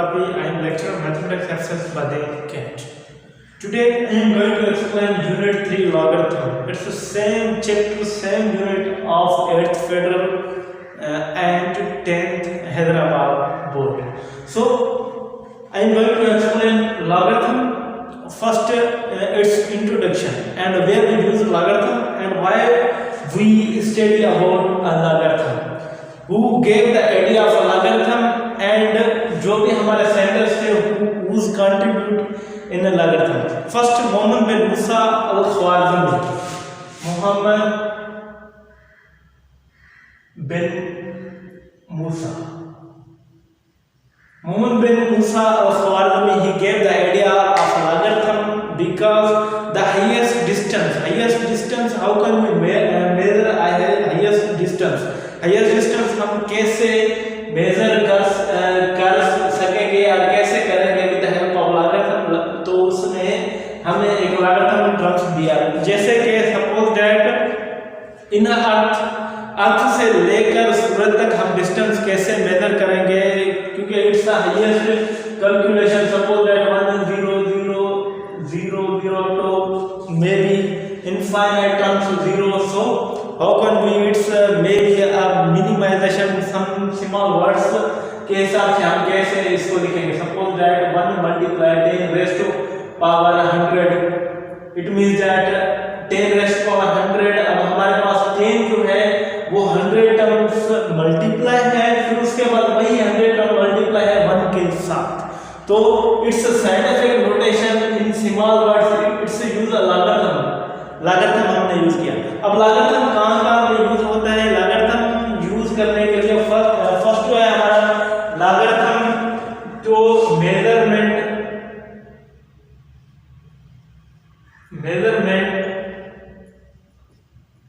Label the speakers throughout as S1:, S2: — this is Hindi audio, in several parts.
S1: Geography. I am lecturer Mathematics Access Badel Kent. Today I am going to explain Unit 3 Logarithm. It's the same chapter, same unit of 8th Federal and 10th Hyderabad Board. So I am going to explain logarithm. First, its introduction and where we use logarithm and why we study about a logarithm. Who gave the idea of a logarithm and जो भी हमारे सेंटर्स थे who's contribute in a logarithm. First, Mohammed bin Musa al-Khwarizmi. Mohammed bin Musa. Mohammed bin Musa al-Khwarizmi, he gave the idea of logarithm because the highest distance, how can we measure highest distance? Highest distance हम कैसे मेजर कर सकेंगे या कैसे करेंगे विद हेल्प ऑफ लॉगरिथम, तो उसने हमें एक लॉगरिथम टर्म्स दिया, जैसे कि सपोज दैट इन अर्थ से लेकर सूरज तक हम डिस्टेंस कैसे मेजर करेंगे, क्योंकि it's the highest calculation. Suppose that 1 0 0 0 0 to maybe infinite terms 0. So how can we it's maybe a minimization some small words के हिसाब से हम कैसे इसको लिखेंगे. Suppose that 1 multiplied 10 raised to power 100, it means that 10 raised to power 100. अब हमारे पास 10 जो है वो 100 टर्म्स मल्टीप्लाई है, फिर उसके बाद वही 100 टर्म मल्टीप्लाई है 1 के साथ. तो it's a scientific notation in small words. It's use a logarithm हमने यूज किया. अब लॉगरिथम कहाँ यूज होता है? लॉगरिथम यूज करने के लिए फर्स्ट जो है हमारा लॉगरिथम जो मेजरमेंट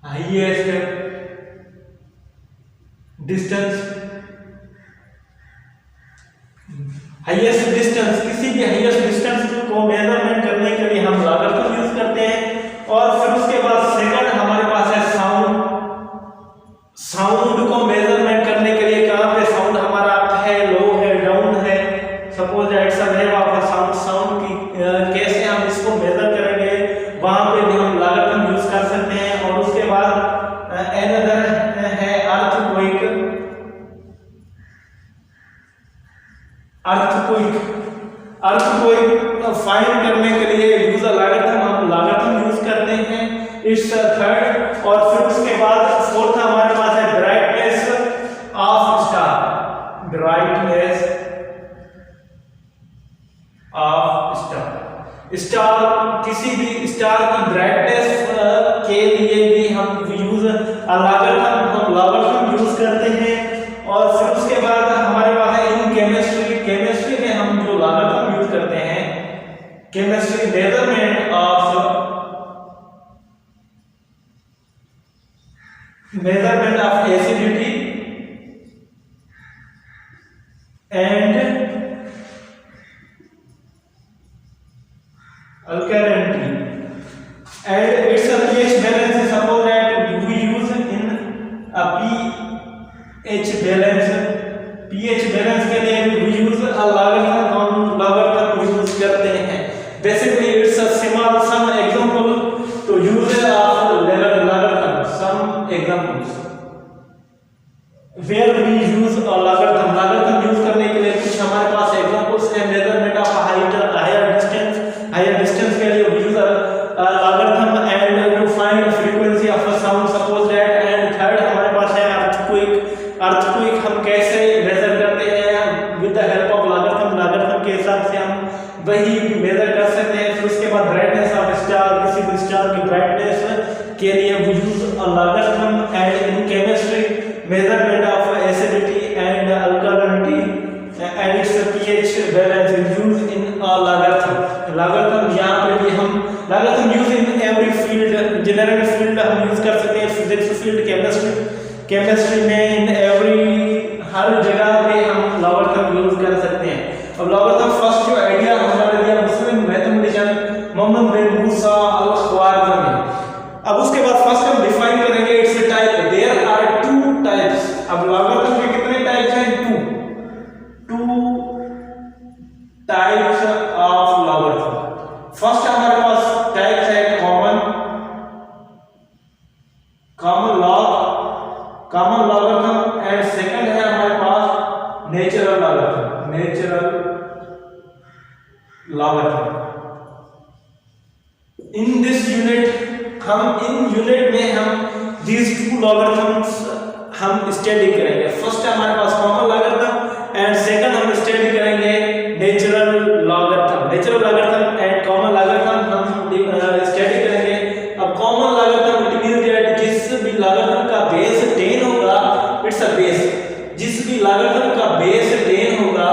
S1: हाईएस्ट डिस्टेंस किसी भी हाईएस्ट डिस्टेंस को मेजरमेंट करने के लिए हम लॉगरिथम यूज करते हैं. और फिर उसके बाद सेकंड हमारे पास है साउंड को मेजरमेंट करने के लिए. कहाँ पे साउंड हमारा है, लो है, डाउन है. Suppose that some wave of sound की कैसे हम इसको मेजर करेंगे, वहां पे भी हम लॉगरिथम यूज कर सकते हैं. और उसके बाद अनदर है अर्थक्वेक फाइंड करने के लिए यूज लॉगरिथम, हम लॉगरिथम यूज करते हैं. It's third. और फिर उसके बाद फोर्थ हमारे पास है ब्राइटनेस ऑफ स्टार. स्टार किसी भी स्टार की ब्राइटनेस के लिए भी हम यूज लॉगरिथम यूज करते हैं. और फिर उसके बाद हमारे पास है इन केमिस्ट्री में हम जो लॉगरिथम यूज करते हैं, chemistry measurement of acidity and alkalinity and its a pH balance. Suppose that we use in a pH balance के लिए we use a logarithm, हम logarithm यूज करते हैं. Basically it's a some example to use of logarithm. Some examples where we use a logarithm use करने के लिए कुछ हमारे पास एग्जांपल्स है. मेजरमेंट ऑफ हायर डिस्टेंस के लिए we use a logarithm and to find frequency of a sound. Suppose that and third हमारे पास है अर्थक्वेक हम कैसे मेजर करते हैं with the help of logarithm के हिसाब से हम वही मेजर कर सकते हैं. फिर उसके बाद ब्राइटनेस ऑफ स्टार, किसी भी स्टार की ब्राइटनेस के लिए we use a logarithm. and in chemistry measurement of acidity and alkalinity and its pH balance is used in a logarithm. यहाँ पे भी हम logarithm use in every field. Engineering field हम यूज कर सकते हैं, फिजिक्स फील्ड, केमिस्ट्री में, इन एवरी हर जगह पे हम लॉगरिथम यूज कर सकते हैं. अब लॉगरिथम फर्स्ट जो आइडिया हमारे दिया मुस्लिम मैथमेटिशियन मोहम्मद बिन मूसा अल-ख्वारिज़मी. अब उसके बाद फर्स्ट हम डिफाइन करेंगे its type. There are 2 types. अब लॉगरिथम के कितने टाइप्स हैं? 2 टाइप्स ऑफ लॉगरिथम। फर्स्ट हमारे पास टाइप्स है कॉमन लॉगरिथम एंड सेकंड है हमारे पास natural logarithm. In this unit में हम these two logarithms हम स्टडी करेंगे। फर्स्ट हमारे पास कॉमन लॉगरिथम एंड सेकंड हम स्टडी करेंगे natural logarithm and common logarithm हम स्टडी करेंगे। अब common logarithm it means that जिस भी लॉगरिथम का बेस 10 होगा, इट्स अ बेस, जिस भी लॉगरिथम का बेस 10 होगा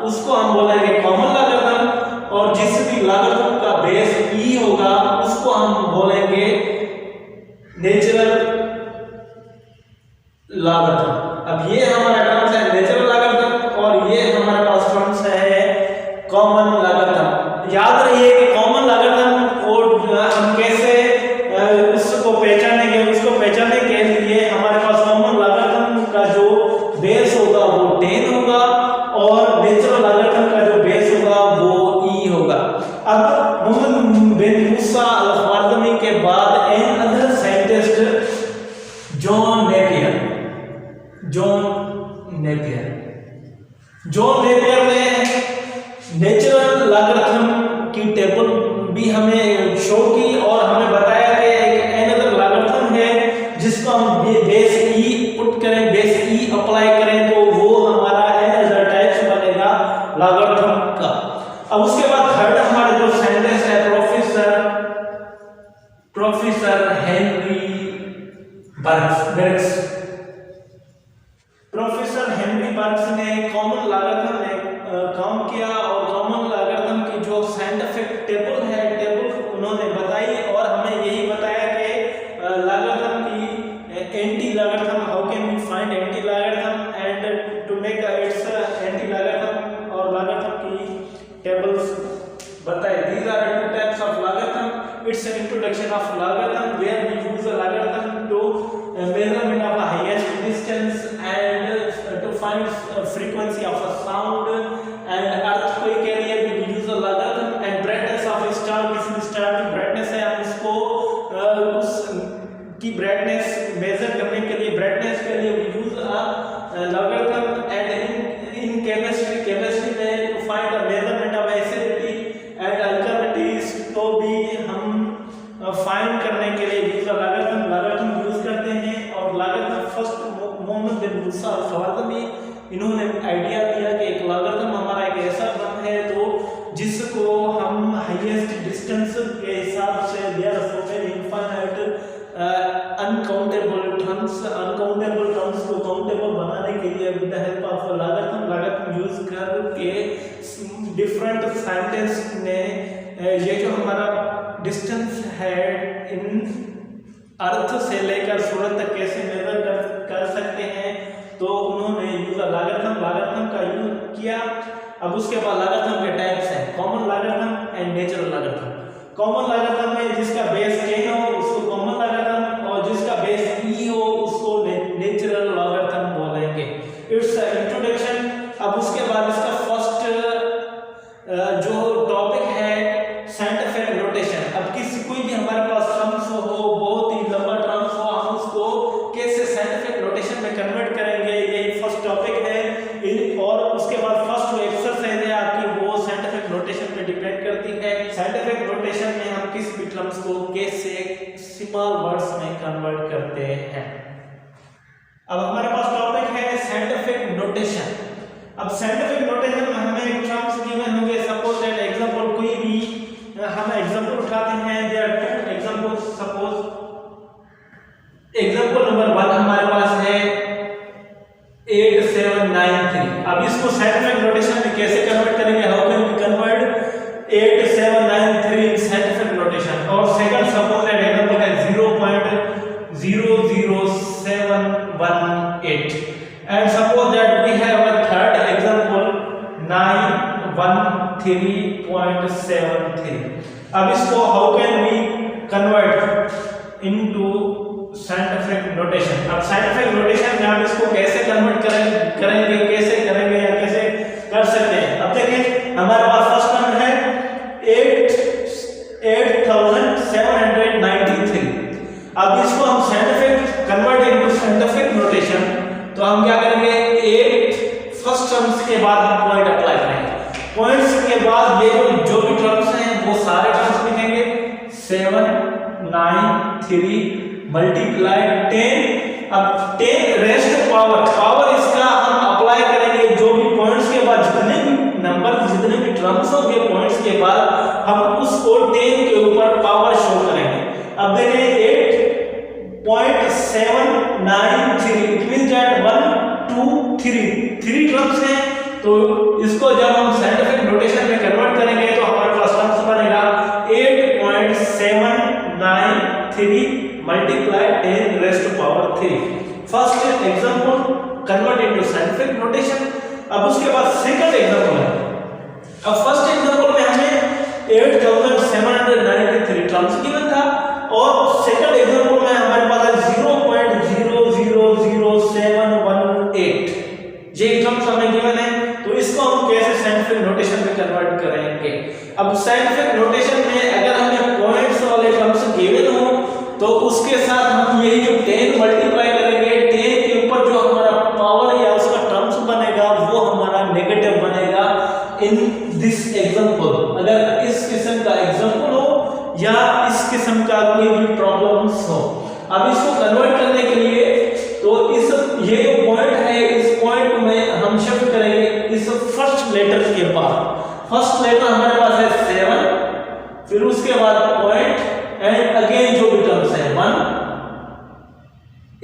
S1: उसको हम बोलेंगे कॉमन लॉगरिथम, और जिस भी लॉगरिथम का बेस e होगा उसको हम बोलेंगे नेचुरल लॉगरिथम। अब ये हमारा टर्म्स है नेचुरल लॉगरिथम और ये हमारे पास टर्म्स है कॉमन लॉगरिथम। याद रहिए कि कॉमन लॉगरिथम को हम कैसे उसको पहचानने के लिए हमारे पास कॉमन लॉगरिथम का जो बेस होगा वो 10 होगा और नेचुरल लॉगरिथम का जो बेस होगा वो e होगा। अब मोहम्मद बिन मूसा अल-ख्वारिज़मी के बाद another scientist John Napier ने नेचुरल लॉगरिथम की टेबल भी हमें शो की और हमें बताया कि एक एन अदर लॉगरिथम है जिसको हम बेस e पुट करें, बेस e अप्लाई करें तो वो हमारा एन अदर टाइप्स बनेगा लॉगरिथम का। अब उसके बाद थर्ड हमारे जो साइंटिस्ट है professor Henry Berg's. Professor Henry Berg's ने कॉमन लॉगरिथम में काम किया और कॉमन लॉगरिथम की जो साइंटिफिक टेबल उन्होंने बताई और हमें यही बताया कि लॉगरिथम की antilogarithm, how can we find antilogarithm and to make its antilogarithm, और लॉगरिथम की टेबल्स बताए। These are two types of logarithm. It's an introduction of logarithm where we use a logarithm to measurement of the highest distance and to find frequency of a sound, and earthquake के लिए we use a logarithm, and brightness of a star, किसी स्टार की brightness है हम उसको उस की brightness measure करने के लिए we use a logarithm, and in chemistry में to find the measurement of acidity and alkalinities को भी हम फाइंड करने के लिए लॉगरिथम यूज करते हैं। और लॉगरिथम फर्स्ट मोहम्मद बिन मूसा अल-ख्वारिज़मी इन्होंने आइडिया दिया कि एक लॉगरिथम हमारा एक ऐसा क्रम है तो जिसको हम हाईएस्ट डिस्टेंस के हिसाब से there are so many infinite uncountable terms को काउंटेबल बनाने के लिए with the help of logarithm use करके डिफरेंट साइंटिस्ट ने ये जो हमारा डिस्टेंस है इन अर्थ से लेकर सूरज तक कैसे मेजर कर सकते हैं, तो उन्होंने यूज लॉगरिथम का यूज किया। अब उसके बाद लॉगरिथम के टाइप्स हैं common logarithm and natural logarithm. Common logarithm में जिसका बेस 10 हो उसको कॉमन लॉगरिथम, और जिसका बेस e हो उसको नेचुरल लॉगरिथम बोलेंगे। It's introduction. अब उसके बाद इसका फर्स्ट जो टॉपिक है साइंटिफिक नोटेशन। अब कोई भी हमारे पास टर्म्स हो, बहुत ही लंबा टर्म्स हो, हम उसको कैसे साइंटिफिक नोटेशन में कन्वर्ट करेंगे, यही फर्स्ट टॉपिक है। और उसके बाद फर्स्ट जो एक्सरसाइज है आपकी वो साइंटिफिक नोटेशन पे डिपेंड करती है। साइंटिफिक नोटेशन में हम किस भी टर्म्स को कैसे स्मॉल वर्ड्स में कन्वर्ट करते हैं। अब हमारे पास टॉपिक है साइंटिफिक नोटेशन। अब साइंटिफिक नोटेशन में हमें टर्म्स गिवन होंगे। सपोज दैट एग्जांपल, कोई भी हम एग्जांपल उठाते हैं, there are two examples. Suppose example number 1 हमारे पास है 8793। अब इसको साइंटिफिक नोटेशन में कैसे कन्वर्ट करेंगे, how can we convert 8793 in scientific notation. और सेकंड सपोज दैट एग्जांपल है 0.00718 and suppose that we have a third example 913.73। अब इसको how can we convert into scientific notation। अब scientific notation में हम इसको कैसे कन्वर्ट करेंगे या कैसे कर कर सकते हैं। अब देखें हमारे पास फर्स्ट टर्म है 8793। अब इसको हम scientific convert into scientific notation, तो हम क्या करेंगे 8 फर्स्ट टर्म्स के बाद हम पॉइंट अप्लाई करेंगे। पॉइंट्स के बाद ये जो भी टर्म्स हैं वो सारे टर्म्स लिखेंगे 7 9 3 मल्टीप्लाई 10। अब 10 रेस्ट पावर इसका हम अप्लाई करेंगे जो भी पॉइंट्स के बाद जितने भी नंबर जितने भी टर्म्स होंगे पॉइंट्स के बाद हम उसको 10 के ऊपर पावर शो करेंगे। अब देखें 8.793 इट मींस दैट 1 2 3 टर्म्स हैं, तो इसको जब हम साइंटिफिक नोटेशन में कन्वर्ट करेंगे तो हमारे पास टर्म्स बनेगा 8.793 multiply 10 raised to power 3। First example convert into scientific notation. अब उसके बाद सेकंड एग्जांपल है। अब फर्स्ट एग्जांपल में हमें 8793 टर्म्स गिवन था और सेकंड एग्जांपल में हमारे पास 0.000718 ये टर्म्स हमें गिवन है, तो इसको हम कैसे साइंटिफिक नोटेशन में कन्वर्ट करेंगे। अब साइंटिफिक नोटेशन में अगर हमें पॉइंट्स वाले टर्म्स गिवन हो तो उसके साथ हम यही जो 10 मल्टीप्लाई करेंगे, 10 के ऊपर जो हमारा पावर या उसका टर्म्स बनेगा वो हमारा नेगेटिव बनेगा इन दिस एग्जांपल। अगर इस किस्म का एग्जांपल हो या इस किस्म का कोई भी प्रॉब्लम्स हो, अब इसको कन्वर्ट करने के लिए तो इस ये जो पॉइंट है इस पॉइंट में हम शिफ्ट करेंगे इस फर्स्ट लेटर के बाद। फर्स्ट लेटर हमारे पास है 7, फिर उसके बाद पॉइंट एंड अगेन जो भी टर्म्स है 1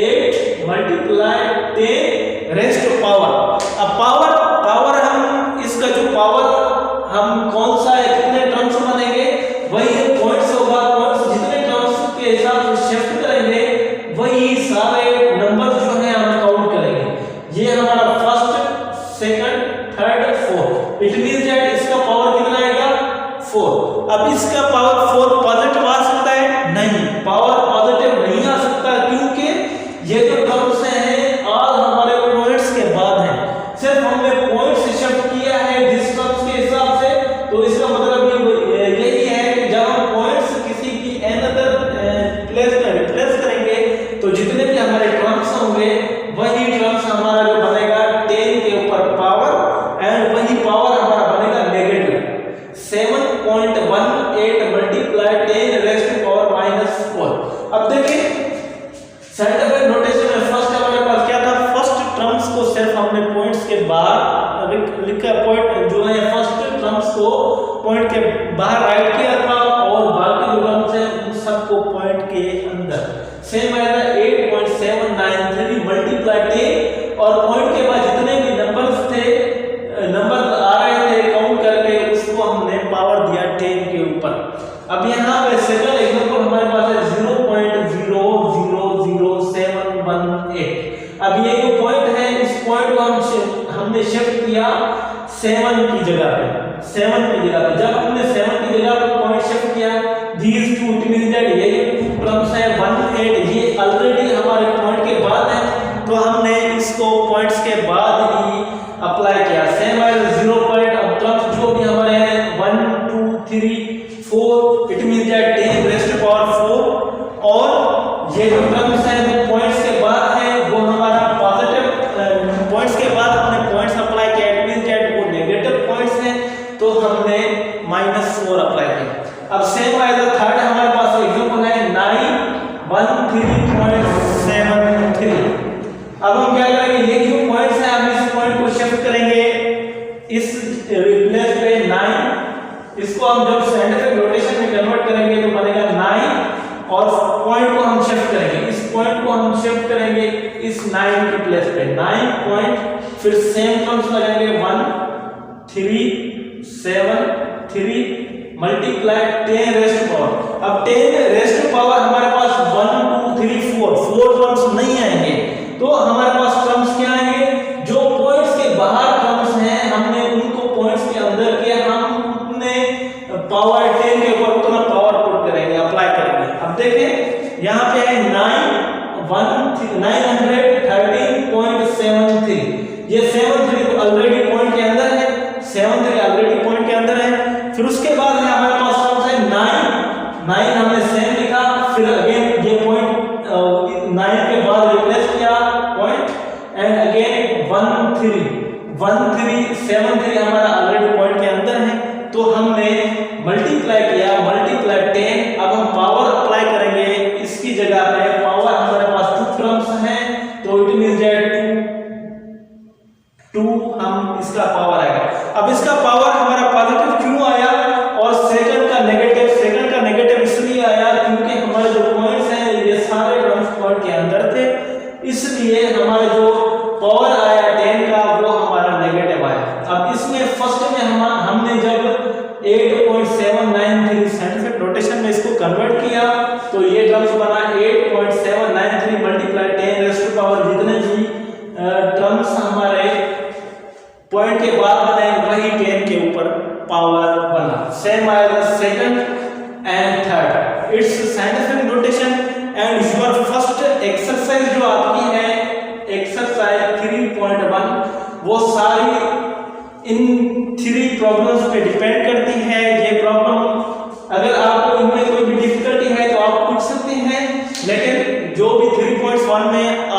S1: 8 मल्टीप्लाई 10 रेज़्ड टू पावर। अब पावर हम इसका जो पावर हम कौन सा है कितने टर्म्स बनेंगे वही पॉइंट्स होगा। पॉइंट्स जितने टर्म्स के हिसाब से शिफ्ट करेंगे वही सारे नंबर जो है हम काउंट करेंगे। ये हमारा first second third fourth, it means that इसका पावर कितना आएगा 4। अब इसका पावर 4 पॉजिटिव आ सकता है? नहीं, पावर पॉजिटिव नहीं आ सकता क्योंकि ये जो टर्म्स हैं ऑल हमारे पॉइंट्स के बाद हैं। सिर्फ हमने पॉइंट्स शिफ्ट किया है डिस्टेंस के हिसाब से, तो इसका मतलब यही है कि जब हम पॉइंट्स किसी की अनदर प्लेस में रिप्लेस करेंगे तो जितने भी हमारे टर्म्स होंगे वही टर्म्स हमारा जो बनेगा 10 के ऊपर पावर एंड वही पावर हमारा बनेगा negative 7.18 multiply 10 raised to power -4। अब देखिए साइंटिफिक नोटेशन में फर्स्ट हमारे पास क्या था, फर्स्ट टर्म्स को सिर्फ हमने पॉइंट्स के बाहर लिखा, पॉइंट जो है फर्स्ट टर्म्स को पॉइंट के बाहर राइट किया था और बाकी जो टर्म्स हैं उन सबको पॉइंट के अंदर। सेम आएगा 8.793 मल्टीप्लाई 10 और पॉइंट के बाद जितने भी नंबर्स थे नंबर आ रहे थे काउंट करके उसको हमने पावर दिया 10 के ऊपर। अब यहाँ पे सेकंड एग्जांपल हमारे पास है 0.000718। अब ये जो पॉइंट है इस पॉइंट को हमने शिफ्ट किया 7 की जगह पे। जब हमने 7 की जगह पे पॉइंट शिफ्ट किया these two it means that ये जो टर्म्स है 1 8 ये ऑलरेडी हमारे पॉइंट के बाद है, तो हमने इसको पॉइंट्स के बाद ही अप्लाई किया। सेम है 0 पॉइंट। अब टर्म्स जो भी हमारे हैं 1 2 3 4 it means that 10 raised to power 4 और ये जो टर्म्स हैं वो पॉइंट्स के बाद है वो हमारा पॉजिटिव पॉइंट्स के बाद हमने पॉइंट्स अप्लाई किया इट मींस दैट वो नेगेटिव पॉइंट्स हैं तो हमने -4 अप्लाई किया। अब सेम एज थर्ड हमारे पास एग्जांपल है 913.73। अब हम क्या करेंगे ये जो पॉइंट्स हैं हम इस पॉइंट को शिफ्ट करेंगे इस रिप्लेस पे 9, इसको हम जब साइंटिफिक नोटेशन में कन्वर्ट करेंगे तो बनेगा 9 और पॉइंट को हम शिफ्ट करेंगे, इस पॉइंट को हम शिफ्ट करेंगे इस 9 की प्लेस पे 9 पॉइंट, फिर सेम टर्म्स लगेंगे 1 3 7 3 मल्टीप्लाई 10 रेज़्ड टू पावर। अब 10 रेज़्ड टू पावर हमारे पास 1 2 3 4 टर्म्स नहीं आएंगे, तो हमारे पास टर्म्स क्या आएंगे जो पॉइंट्स के बाहर टर्म्स हैं हमने उनको पॉइंट्स के अंदर किया, हम उतने पावर 10 के ऊपर उतना पावर पुट करेंगे अप्लाई करेंगे। अब देखें यहाँ पे है 913.73, ये 73 तो ऑलरेडी पॉइंट के अंदर है 3 ऑलरेडी पॉइंट के अंदर है। फिर उसके बाद है हमारे पास कौन सा है 9 हमने सेम लिखा, फिर अगेन ये पॉइंट 9 के बाद रिप्लेस किया पॉइंट एंड अगेन 1 3 7 3 हमारा ऑलरेडी पॉइंट के अंदर है। तो हमने मल्टीप्लाई किया, मल्टीप्लाई 10। अब हम पावर अप्लाई करेंगे इसकी जगह पे, पावर हमारे पास 2 टर्म्स हैं तो इट मींस दैट 2 हम इसका पावर आएगा। अब इसका पावर हमारा पॉजिटिव क्यों आया और सेकंड का नेगेटिव इसलिए आया क्योंकि हमारे जो पॉइंट्स हैं ये सारे टर्म्स पॉइंट के अंदर थे, इसलिए हमारा जो पावर आया 10 का वो हमारा नेगेटिव आया। अब इसमें फर्स्ट में हमने जब 8.793 साइंटिफिक नोटेशन में इसको कन्वर्ट किया तो ये टर्म्स बना 8.793 मल्टीप्लाई 10 रेज़ टू पावर, जितने भी टर्म्स हमारे पॉइंट के बाद बने वही 10 के ऊपर पावर बना। सेम आएगा second and third. It's scientific notation and your first exercise जो आपकी है एक्सरसाइज 3.1 वो सारी इन 3 प्रॉब्लम्स पे डिपेंड करती है। ये प्रॉब्लम अगर आपको इनमें कोई भी डिफिकल्टी है तो आप पूछ सकते हैं, लेकिन जो भी 3.1 में